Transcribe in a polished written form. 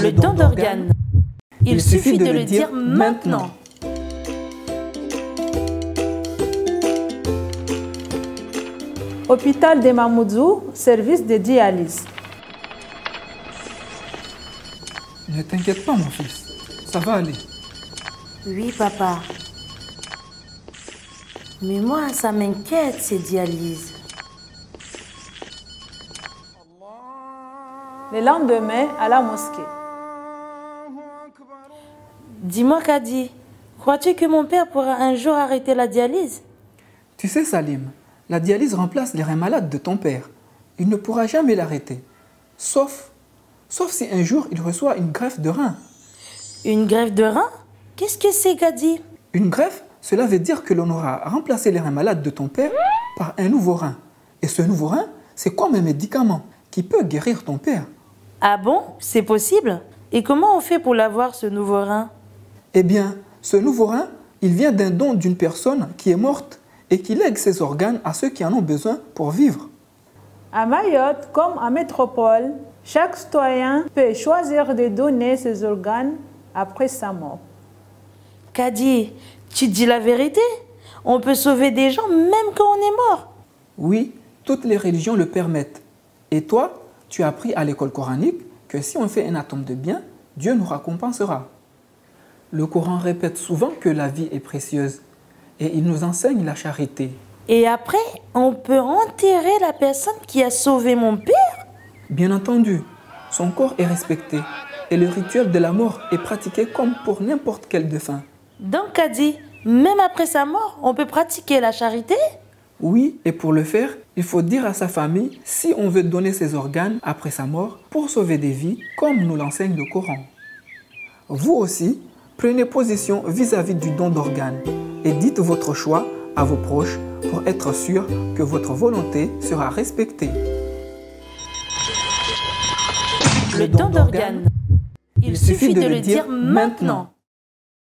Le don d'organes. Il suffit de le dire maintenant. Hôpital de Mamoudzou, service de dialyse. Ne t'inquiète pas, mon fils. Ça va aller. Oui, papa. Mais moi, ça m'inquiète, ces dialyses. Le lendemain, à la mosquée. Dis-moi, Kadi, crois-tu que mon père pourra un jour arrêter la dialyse? Tu sais, Salim, la dialyse remplace les reins malades de ton père. Il ne pourra jamais l'arrêter. Sauf si un jour il reçoit une greffe de rein. Une greffe de rein? Qu'est-ce que c'est, Kadi? Une greffe, cela veut dire que l'on aura remplacé les reins malades de ton père par un nouveau rein. Et ce nouveau rein, c'est comme un médicament qui peut guérir ton père. Ah bon? C'est possible? Et comment on fait pour l'avoir, ce nouveau rein? Eh bien, ce nouveau rein, il vient d'un don d'une personne qui est morte et qui lègue ses organes à ceux qui en ont besoin pour vivre. À Mayotte, comme en métropole, chaque citoyen peut choisir de donner ses organes après sa mort. Kadi, tu dis la vérité? On peut sauver des gens même quand on est mort? Oui, toutes les religions le permettent. Et toi, tu as appris à l'école coranique que si on fait un atome de bien, Dieu nous récompensera. Le Coran répète souvent que la vie est précieuse et il nous enseigne la charité. Et après, on peut enterrer la personne qui a sauvé mon père? Bien entendu, son corps est respecté et le rituel de la mort est pratiqué comme pour n'importe quel défunt. Donc, Kadi, même après sa mort, on peut pratiquer la charité? Oui, et pour le faire, il faut dire à sa famille si on veut donner ses organes après sa mort pour sauver des vies, comme nous l'enseigne le Coran. Vous aussi, prenez position vis-à-vis du don d'organes et dites votre choix à vos proches pour être sûr que votre volonté sera respectée. Le don d'organes. Il suffit de le dire maintenant.